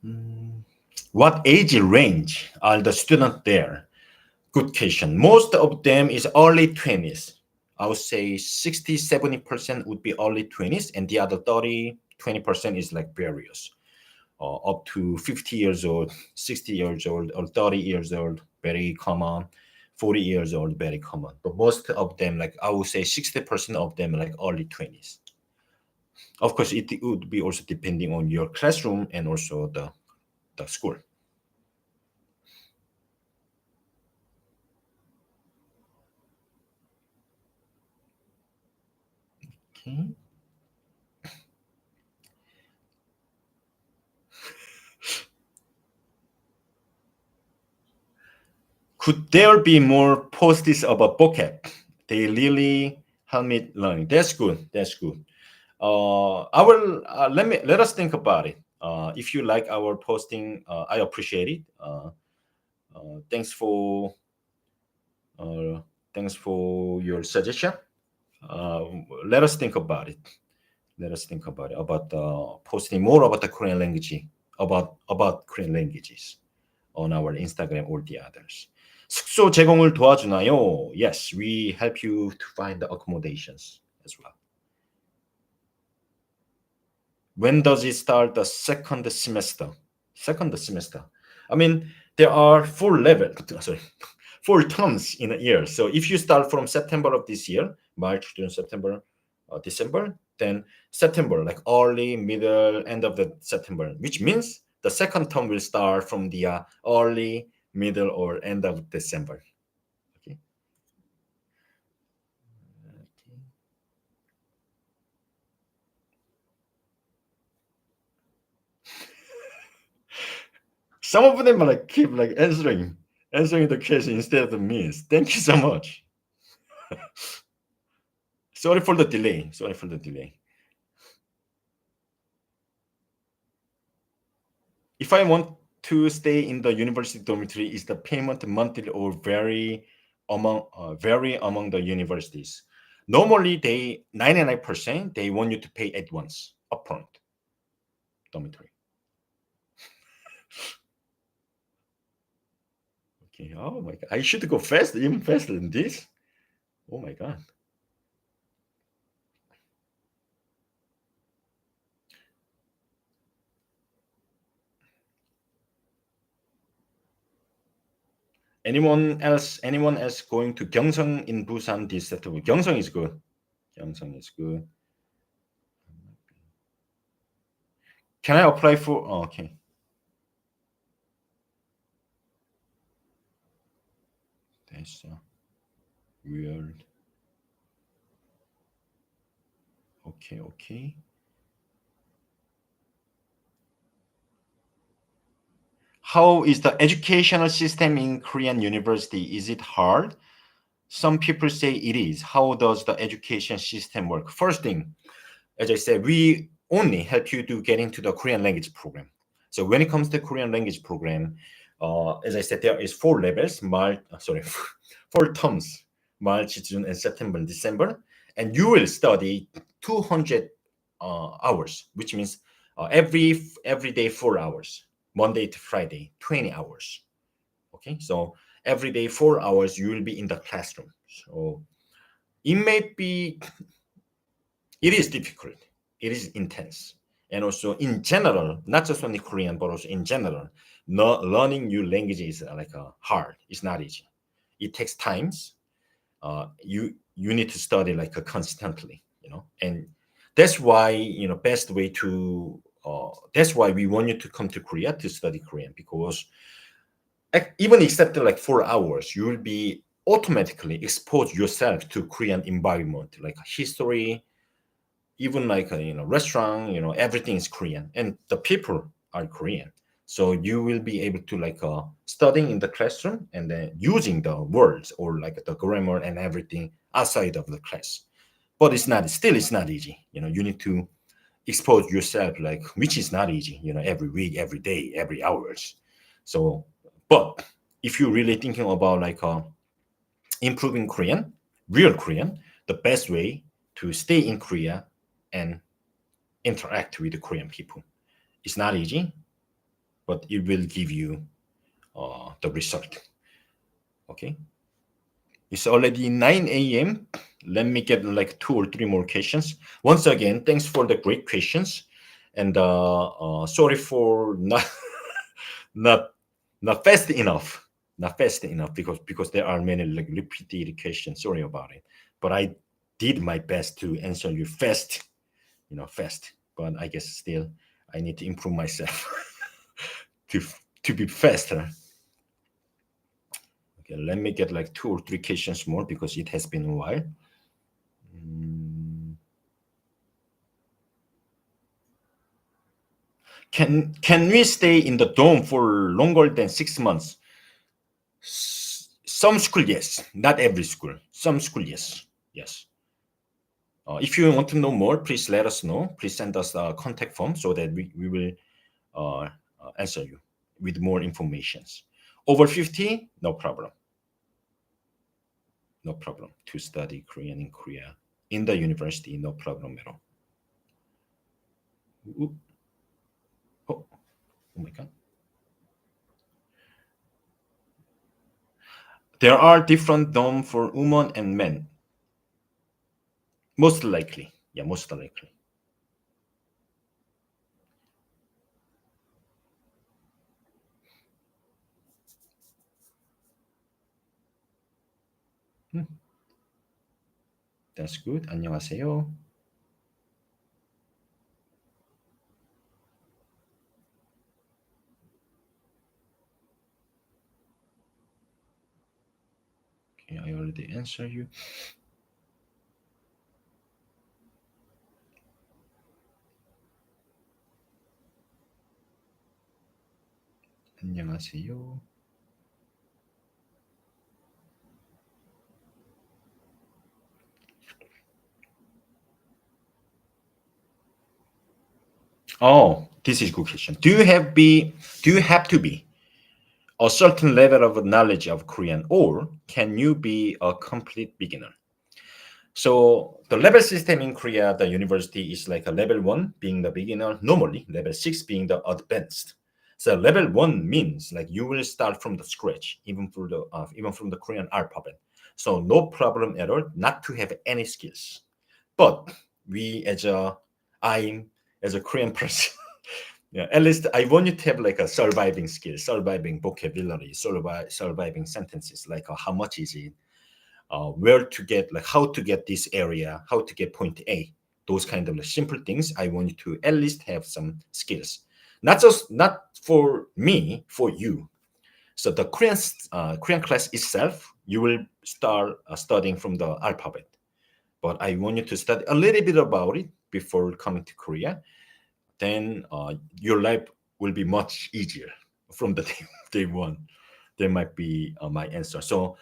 Mm, what age range are the students there? Good question. Most of them is early 20s. I would say 60, 70% would be early 20s, and the other 30, 20% is like various. Up to 50 years old, 60 years old, or 30 years old, very common. 40 years old, very common. But most of them, like I would say 60% of them, like early 20s. Of course, it would be also depending on your classroom and also the school. Okay. Could there be more posts about vocab? They really help me learning. That's good. That's good. I will let us think about it. If you like our posting, I appreciate it. Thanks for uh, thanks for your suggestion. Uh, let us think about it. Let us think about it about posting more about the Korean language, about Korean languages on our Instagram or the others. 숙소 제공을 도와주나요? Yes, we help you to find the accommodations as well. When does it start the second semester? Second semester. I mean, there are four levels, sorry, four terms in a year. So if you start from September of this year, March, June, September, December, then September, like early, middle, end of the September, which means the second term will start from the early, middle, or end of December. Okay. Some of them are like keep like answering the question instead of me. Thank you so much. Sorry for the delay. Sorry for the delay. If I want to stay in the university dormitory, is the payment monthly or vary among the universities? Normally, they 99% they want you to pay at once upfront dormitory. Okay. Oh my god, I should go faster, even faster than this. Oh my god. Anyone else? Anyone else going to Gyeongsang in Busan this September? Gyeongsang is good. Gyeongsang is good. Can I apply for? Oh, okay. That's weird. Okay, okay. How is the educational system in Korean university? Is it hard? Some people say it is. How does the education system work? First thing, as I said, we only help you to get into the Korean language program. So when it comes to Korean language program, as I said, there is four levels. Four terms: March, June, and September, and December. And you will study 200 hours, which means every day 4 hours, Monday to Friday, 20 hours. Okay, so every day 4 hours you will be in the classroom. So it may be it is difficult. It is intense. And also in general, not just only Korean, but also in general, no, learning new languages is like hard. It's not easy. It takes times. You need to study like constantly, and that's why best way to that's why we want you to come to Korea to study Korean, because even except like 4 hours, you will be automatically expose yourself to Korean environment, like history, even like a restaurant, everything is Korean and the people are Korean. So you will be able to like studying in the classroom and then using the words or like the grammar and everything outside of the class. But it's not easy. You need to expose yourself, like, which is not easy, every week, every day, every hours. So, but if you're really thinking about like improving Korean, real Korean, the best way to stay in Korea and interact with the Korean people. It's not easy, but it will give you the result. Okay. It's already 9 a.m. Let me get like 2 or 3 more questions. Once again, thanks for the great questions, and sorry for not not not fast enough, not fast enough because there are many like repeated questions. Sorry about it, but I did my best to answer you fast, fast. But I guess still I need to improve myself to to be faster. Okay, let me get like 2 or 3 questions more because it has been a while. Mm. Can we stay in the dorm for longer than 6 months? Some school, yes. Not every school. Some school, yes. Yes. If you want to know more, please let us know. Please send us a contact form so that we will answer you with more informations. Over 50, no problem. No problem to study Korean in Korea in the university. No problem at all. Ooh. Oh, oh my God. There are different dorm for women and men. Most likely. Yeah, most likely. Hmm, that's good. 안녕하세요. Okay, I already answered you. 안녕하세요. Oh, this is a good question. Do you have to be a certain level of knowledge of Korean, or can you be a complete beginner? So the level system in Korea, the university is like a level 1 being the beginner, normally level 6 being the advanced. So level 1 means like you will start from the scratch, even from the Korean alphabet. So no problem at all, not to have any skills. But we I'm as a Korean person, yeah, at least I want you to have like a surviving skill, surviving vocabulary, surviving sentences, like how much is it, where to get, like how to get this area, how to get point A, those kind of like simple things. I want you to at least have some skills, not for me, for you. So the Korean class itself, you will start studying from the alphabet, but I want you to study a little bit about it before coming to Korea. Then your life will be much easier from the day one. There might be my answer. So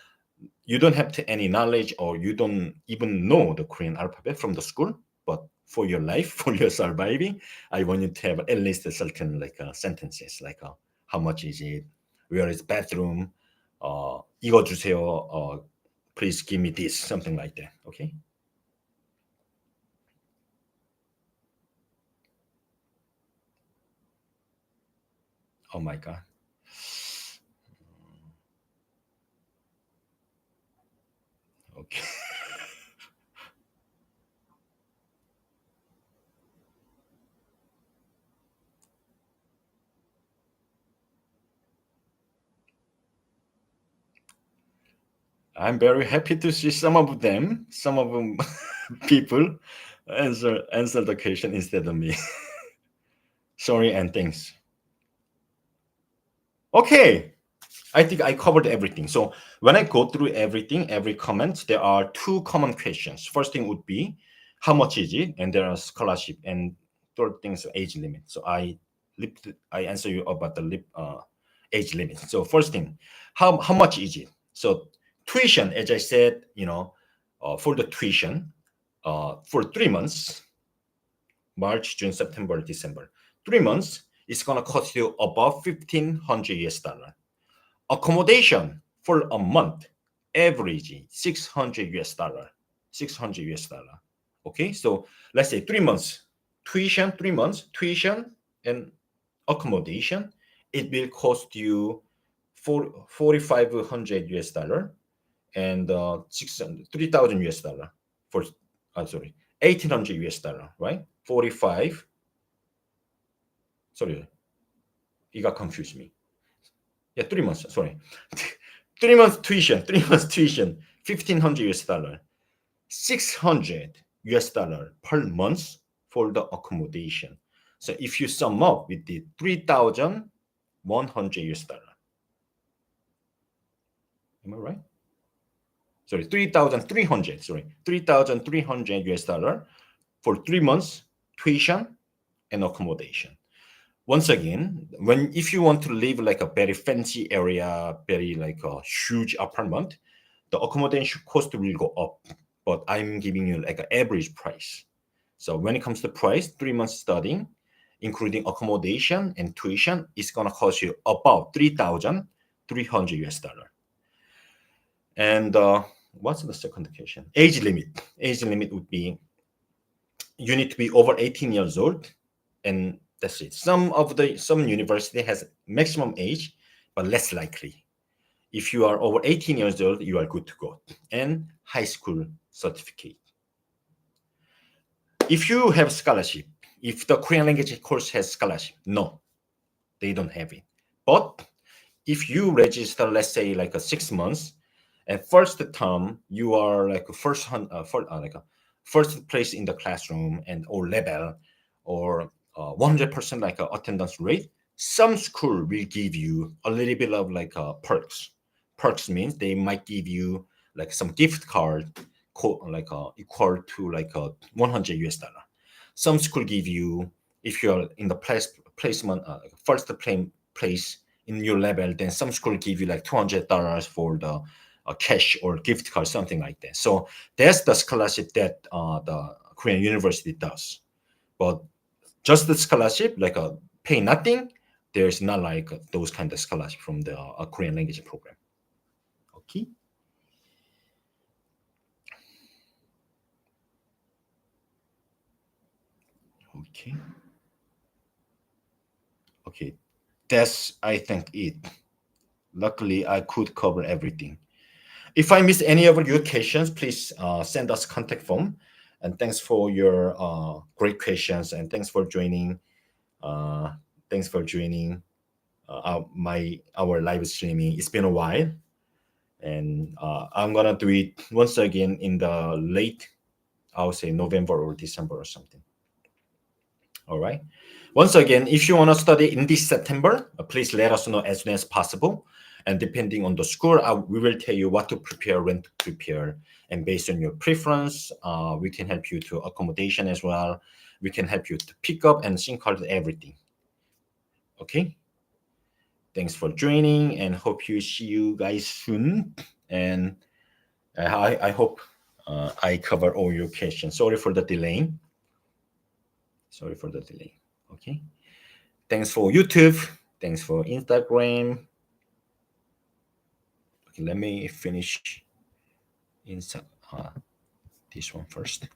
you don't have to any knowledge, or you don't even know the Korean alphabet from the school, but for your life, for your surviving, I want you to have at least a certain like sentences, like how much is it, where is bathroom, 이거 주세요, please give me this, something like that. Okay. Oh my God. Okay. I'm very happy to see some of them, some of them people answer the question instead of me. Sorry and thanks. Okay, I think I covered everything. So when I go through everything, every comment, there are 2 common questions. First thing would be, how much is it? And there are scholarship. And third thing is age limit. So I answer you about the age limit. So first thing, how much is it? So tuition, as I said, for the tuition, for 3 months, March, June, September, December. 3 months, it's gonna cost you above 1,500 US dollar. Accommodation for a month, average 600 US dollar. 600 US dollar. Okay, so let's say 3 months tuition, 3 months tuition and accommodation. It will cost you 4,500 US dollar and 3,000 US dollar for, sorry, 1,800 US dollar, right? 45. Sorry, you got confused me. Yeah, 3 months. Sorry, 3 months tuition, 3 months tuition, 1,500 US dollar, 600 US dollar per month for the accommodation. So if you sum up with the 3,100 US dollar, am I right? Sorry, 3,300. Sorry, 3,300 US dollar for 3 months tuition and accommodation. Once again, when if you want to live like a very fancy area, very like a huge apartment, the accommodation cost will go up. But I'm giving you like an average price. So when it comes to price, 3 months studying, including accommodation and tuition, is gonna cost you about 3,300 US dollar. And what's the second question? Age limit. Age limit would be you need to be over 18 years old, and that's it. Some university has maximum age, but less likely. If you are over 18 years old, you are good to go. And high school certificate. If you have scholarship, if the Korean language course has scholarship, no, they don't have it. But if you register, let's say like a 6 months, and first term you are like a first place in the classroom and or level or 100% like a attendance rate, some school will give you a little bit of like perks. Perks means they might give you like some gift card like equal to like a 100 US dollar. Some school give you, if you're in the placement first place in your level, then some school give you like $200 for the cash or gift card, something like that. So that's the scholarship that the Korean university does. But just the scholarship, like pay nothing, there's not like those kind of scholarship from the Korean language program. Okay. Okay. Okay. That's, I think, it. Luckily, I could cover everything. If I miss any of your questions, please send us contact form. And thanks for your great questions, and thanks for joining. Uh, thanks for joining our live streaming. It's been a while, and I'm gonna do it once again in the late, I would say November or December or something. All right. Once again, if you want to study in this September, please let us know as soon as possible. And depending on the school, we will tell you what to prepare, when to prepare. And based on your preference, we can help you to accommodation as well. We can help you to pick up and SIM card everything. Okay. Thanks for joining, and hope you see you guys soon. And I hope I cover all your questions. Sorry for the delay. Sorry for the delay. Okay. Thanks for YouTube. Thanks for Instagram. Okay, let me finish inside this one first.